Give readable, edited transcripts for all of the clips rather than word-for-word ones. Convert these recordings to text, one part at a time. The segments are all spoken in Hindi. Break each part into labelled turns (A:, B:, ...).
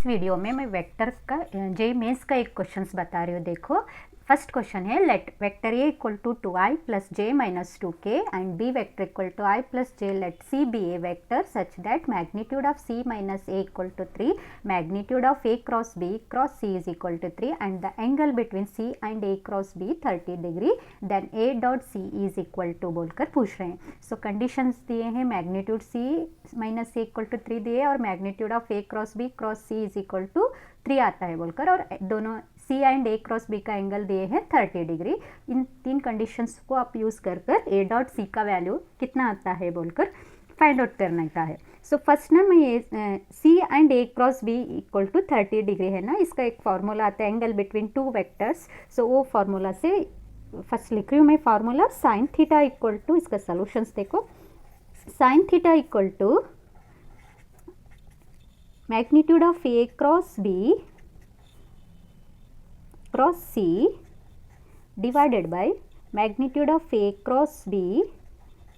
A: इस वीडियो में मैं वेक्टर्स का जे मेंस का एक क्वेश्चंस बता रही हूँ। देखो फर्स्ट क्वेश्चन है let vector A equal to 2i plus J minus 2k and B vector equal to i plus J let C be a vector such that magnitude of C minus A equal to 3, magnitude of A cross C is equal to 3 and the angle between C and A cross B 30 degree then A dot C is equal to बोलकर पूछ रहे हैं। सो कंडीशंस दिए हैं, magnitude C minus A equal to 3 दिए और magnitude of A cross C is equal to 3 आता है बोलकर, और दोनों C and A cross B का एंगल दिए हैं 30 डिग्री। इन तीन कंडीशंस को आप यूज़ कर ए डॉट सी का वैल्यू कितना आता है बोलकर फाइंड आउट करना का है। सो फर्स्ट ना मैं ये C and A cross B equal to 30 degree है ना, इसका एक फार्मूला आता है angle between two vectors. So वो फार्मूला से फर्स्ट लिख रही हूँ मैं formula, sine theta equal to, इसका सोल्यूशंस देखो, sine theta equal to magnitude of A cross B cross C divided by magnitude of A cross B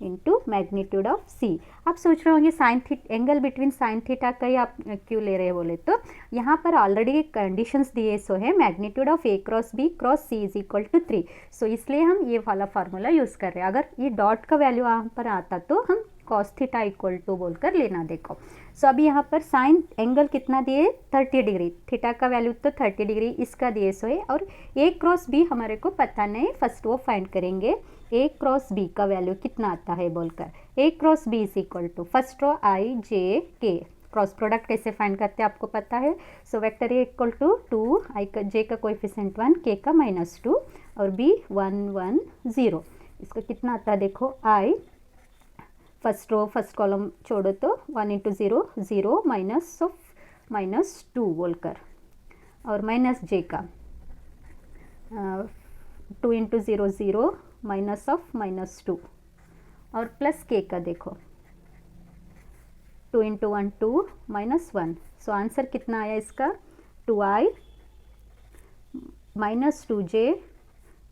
A: into magnitude of C. आप सोच रहे होंगे sine theta angle between sign theta का ही आप क्यों ले रहे हैं बोले, तो यहाँ पर ऑलरेडी कंडीशंस दिए सो है magnitude of A cross C is equal to 3। So इसलिए हम ये वाला फार्मूला यूज़ कर रहे हैं। अगर ये डॉट का वैल्यू यहाँ पर आता तो हम कॉस थीटा इक्वल टू बोलकर लेना। देखो सो अभी यहाँ पर साइन एंगल कितना दिए 30 डिग्री, थीटा का वैल्यू तो 30 डिग्री इसका दिए सो है, और ए क्रॉस बी हमारे को पता नहीं, फर्स्ट वो फाइंड करेंगे ए क्रॉस बी का वैल्यू कितना आता है बोलकर। A cross B is equal to first row I J K, cross product कैसे फाइंड करते हैं आपको पता है। So vector A equal to 2, I का जे का कोएफिशिएंट 1, के का -2 और बी 1 1 0। इसका कितना आता है देखो, आई फर्स्ट रो फर्स्ट कॉलम छोड़ो तो 1 इंटू 0 0 माइनस ऑफ -2 बोलकर, और माइनस जे का 2 इंटू 0 0 माइनस ऑफ -2 और प्लस के का देखो 2 इंटू 1 2 -1। सो आंसर कितना आया इसका 2i -2j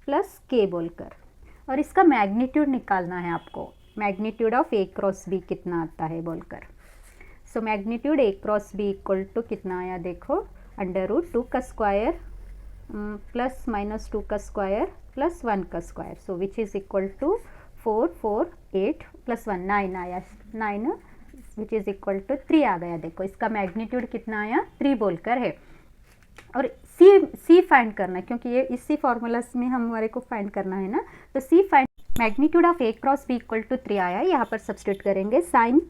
A: प्लस के बोलकर, और इसका मैग्नीट्यूड निकालना है आपको, magnitude of A cross B कितना आता है बोलकर। So magnitude A cross B equal to कितना आया देखो, √2 का स्क्वायर प्लस -2 का स्क्वायर प्लस 1 का square, so which is equal to 4 4 8 plus 1 9 आया, 9 विच इज़ इक्वल टू 3 आ गया। देखो इसका मैग्नीट्यूड कितना आया 3 बोलकर है, और सी फाइंड करना है क्योंकि ये इसी फॉर्मूला में हमारे को फाइंड करना है ना। तो C find magnitude of A cross B equal to 3 आया, यहाँ पर सब्स्टिट्यूट करेंगे साइन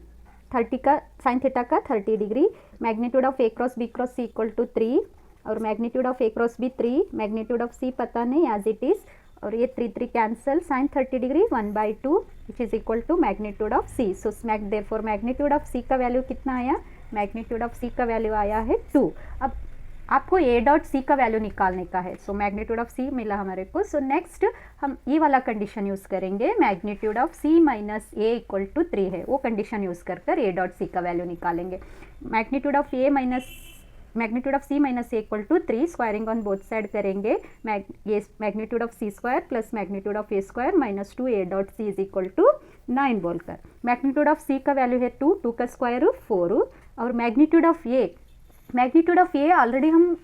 A: थीटा का 30 degree, magnitude of A cross C equal to 3 और magnitude of A cross B 3, magnitude of C पता नहीं एज इट इज़, और ये 3 3 cancel, sine 30 degree 1/2 which is equal to magnitude of C. So therefore magnitude of C का वैल्यू कितना आया, मैग्नीट्यूड ऑफ सी का वैल्यू आया है 2। अब आपको ए डॉट सी का वैल्यू निकालने का है। सो मैग्नीट्यूड ऑफ सी मिला हमारे को। सो नेक्स्ट हम ये वाला कंडीशन यूज़ करेंगे, magnitude of C minus A equal to 3 है, वो कंडीशन यूज़ कर ए डॉट सी का वैल्यू निकालेंगे। Magnitude of C minus A equal to 3, squaring on both side करेंगे, ये magnitude of C square plus magnitude of A square -2 A dot C is equal to 9 बोलकर। मैग्नीट्यूड ऑफ सी का वैल्यू है 2, 2 का स्क्वायर 4, और मैग्नीट्यूड ऑफ ए ऑलरेडी हम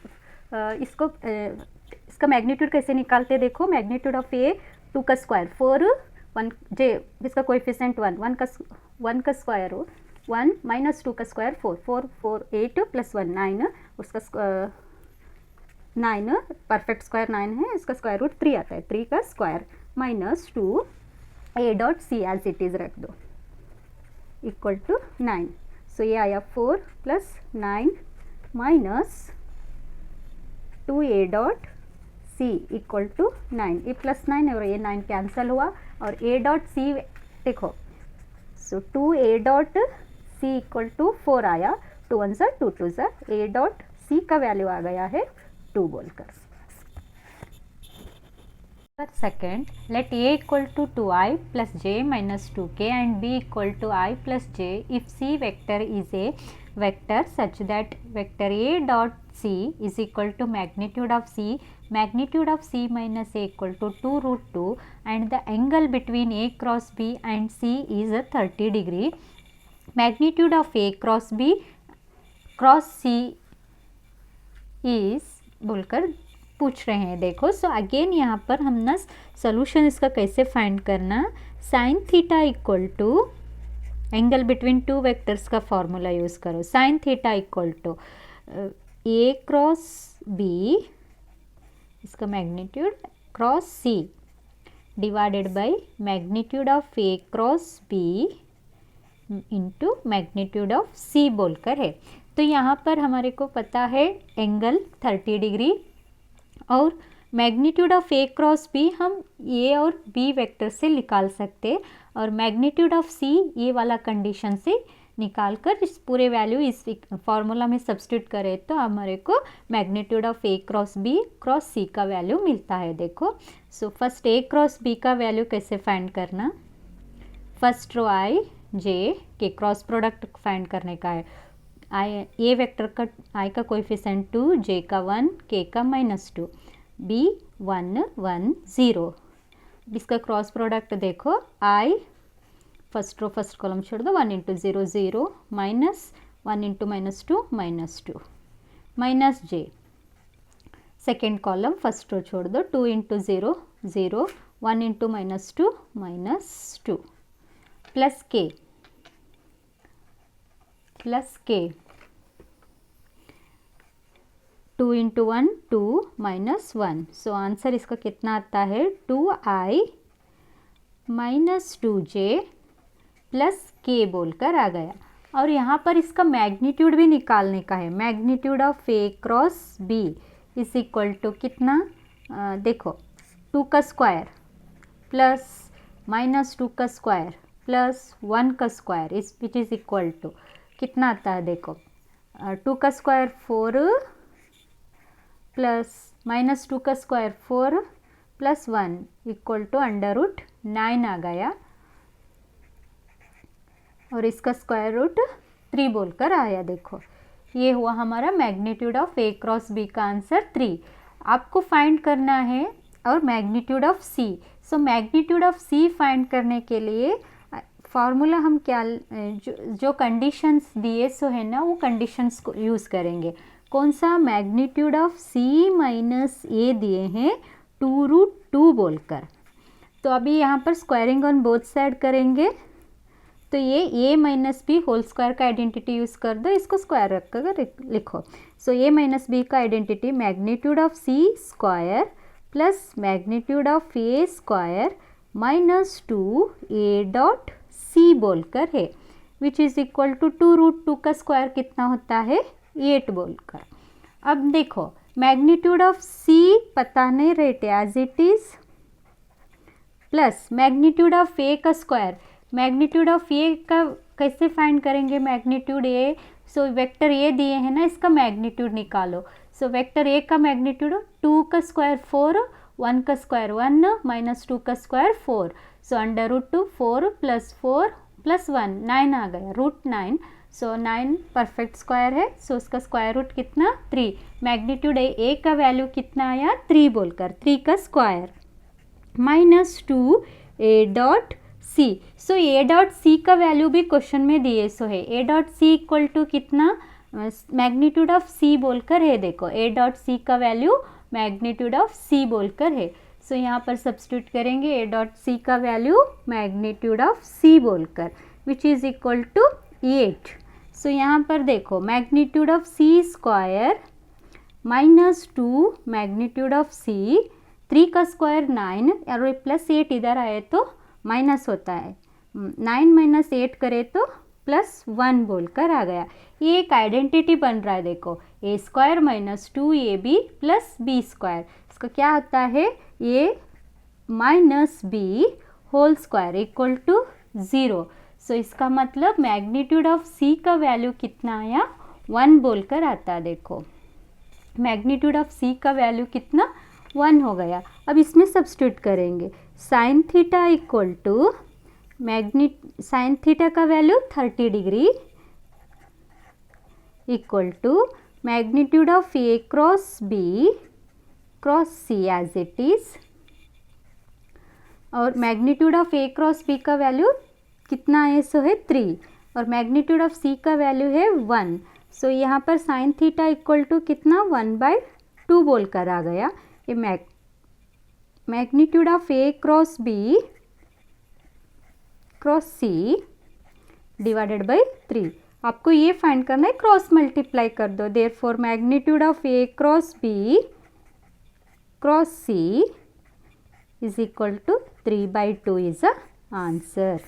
A: इसका मैग्नीट्यूड कैसे निकालते देखो, मैग्नीट्यूड ऑफ ए 2 का स्क्वायर 4 1 जे जिसका कोएफिशिएंट 1 का स्क्वायर हो 1 -2 का स्क्वायर 4 4 4 8 प्लस 1 9, उसका 9 परफेक्ट स्क्वायर 9 है, इसका स्क्वायर रूट 3 आता है, 3 का square -2 A dot C as it is रख दो इक्वल टू 9। सो ये आया 4 plus 9 -2 A dot C equal to 9, ये प्लस 9 और ये 9 कैंसिल हुआ, और ए डॉट सी देखो, so 2 A dot C equal to 4 आया, 2 1 सा 2 2 सा, ए डॉट सी का वैल्यू आ गया है 2 बोलकर। Second let A equal to 2i plus J minus 2k and B equal to i plus j if C vector is a vector such that vector a dot c is equal to magnitude of c minus a equal to 2√2 and the angle between a cross b and c is a 30 degree. Magnitude of a cross b cross c is बोलकर पूछ रहे हैं। देखो सो अगेन यहाँ पर हम ना सोल्यूशन इसका कैसे फाइंड करना, sine theta equal to angle between two vectors का फॉर्मूला यूज़ करो। Sine theta equal to A cross B, इसका magnitude cross C divided by magnitude of A cross B into magnitude of C बोलकर है। तो यहाँ पर हमारे को पता है एंगल 30 डिग्री और magnitude of A cross B हम ए और बी वेक्टर से निकाल सकते, और मैग्नीट्यूड ऑफ सी ये वाला कंडीशन से निकाल कर इस पूरे वैल्यू इस फॉर्मूला में सब्स्टिट्यूट करें तो हमारे को magnitude of A cross B cross C का वैल्यू मिलता है। देखो so first A cross B का वैल्यू कैसे फाइंड करना, first row I J K cross product find करने का है। आई ए वेक्टर का आई का कोएफिशिएंट 2, जे का 1, के का -2, बी 1 1 0। इसका क्रॉस प्रोडक्ट देखो, आई फर्स्ट रो फर्स्ट कॉलम छोड़ दो, 1 × 0 0 माइनस 1 × -2 -2 माइनस जे, सेकेंड कॉलम फर्स्ट रो छोड़ दो, 2 × 0 0 1 × -2 प्लस के 2 × 1 2 -1। सो आंसर इसका कितना आता है 2i -2j प्लस के बोलकर आ गया। और यहाँ पर इसका मैग्नीट्यूड भी निकालने का है। Magnitude of A cross B is equal to कितना, देखो 2 का स्क्वायर प्लस -2 का स्क्वायर प्लस 1 का स्क्वायर इस विच इज़ इक्वल टू कितना आता है, देखो 2 का स्क्वायर 4 प्लस -2 का स्क्वायर 4 प्लस 1 इक्वल टू √9 आ गया, और इसका स्क्वायर रूट 3 बोलकर आया। देखो ये हुआ हमारा magnitude of A cross B का आंसर 3 आपको फाइंड करना है, और magnitude of C. So magnitude of C find करने के लिए फार्मूला हम क्या जो कंडीशंस दिए सो है ना वो कंडीशंस को यूज़ करेंगे। कौन सा, मैग्नीट्यूड ऑफ सी माइनस ए दिए हैं 2√2 बोलकर। तो अभी यहाँ पर स्क्वायरिंग ऑन बोथ साइड करेंगे, तो ये a minus B whole square का आइडेंटिटी यूज़ कर दो, इसको स्क्वायर रख कर लिखो। सो a माइनस बी का identity magnitude of c square plus magnitude of a square -2a.c बोलकर है, विच इज़ इक्वल टू 2√2 का स्क्वायर कितना होता है 8 बोलकर। अब देखो मैग्नीट्यूड ऑफ c पता नहीं रहते as it is, plus magnitude of a का स्क्वायर। मैग्नीट्यूड ऑफ a का कैसे फाइंड करेंगे, magnitude a, so vector a दिए हैं ना, इसका मैग्नीट्यूड निकालो। सो वेक्टर a का मैग्नीट्यूड 2 का स्क्वायर 4, 1 का स्क्वायर 1 -2 का स्क्वायर 4, सो √2 4 + 4 + 1 9 आ गया, √9। सो 9 परफेक्ट स्क्वायर है, सो उसका स्क्वायर रूट कितना 3। मैग्नीट्यूड a का वैल्यू कितना आया 3 बोलकर, 3 का स्क्वायर -2a.c। सो a.c का वैल्यू भी क्वेश्चन में दिए सो है, a.c इक्वल टू कितना, मैग्नीट्यूड ऑफ c बोलकर है। देखो a.c का वैल्यू मैग्नीट्यूड ऑफ c बोलकर है। सो यहाँ पर सब्स्टिट्यूट करेंगे a.c का वैल्यू मैग्नीट्यूड ऑफ c बोलकर, विच इज़ इक्वल टू 8। सो यहाँ पर देखो magnitude of c square -2 magnitude of c, 3 का स्क्वायर 9 और +8 इधर आए तो माइनस होता है, 9 - 8 करे तो +1 बोलकर आ गया। ये एक आइडेंटिटी बन रहा है। देखो a² - 2ab + b², इसका क्या होता है a - b whole square equal to 0। So इसका मतलब मैग्नीट्यूड ऑफ c का वैल्यू कितना आया 1 बोलकर आता है। देखो मैग्नीट्यूड ऑफ c का वैल्यू कितना 1 हो गया। अब इसमें सब्स्टिट्यूट करेंगे, sine theta equal to sine theta का value 30 degree equal to magnitude of a cross b cross c as it is, और magnitude of a cross b का वैल्यू कितना है सो है 3, और मैग्नीट्यूड ऑफ c का वैल्यू है 1। सो यहाँ पर साइन थीटा इक्वल टू कितना 1/2 बोलकर आ गया। ये magnitude of A cross B cross C divided by 3। आपको ये फाइंड करना है, क्रॉस मल्टीप्लाई कर दो। Therefore magnitude of A cross B cross C is equal to 3/2 is the answer.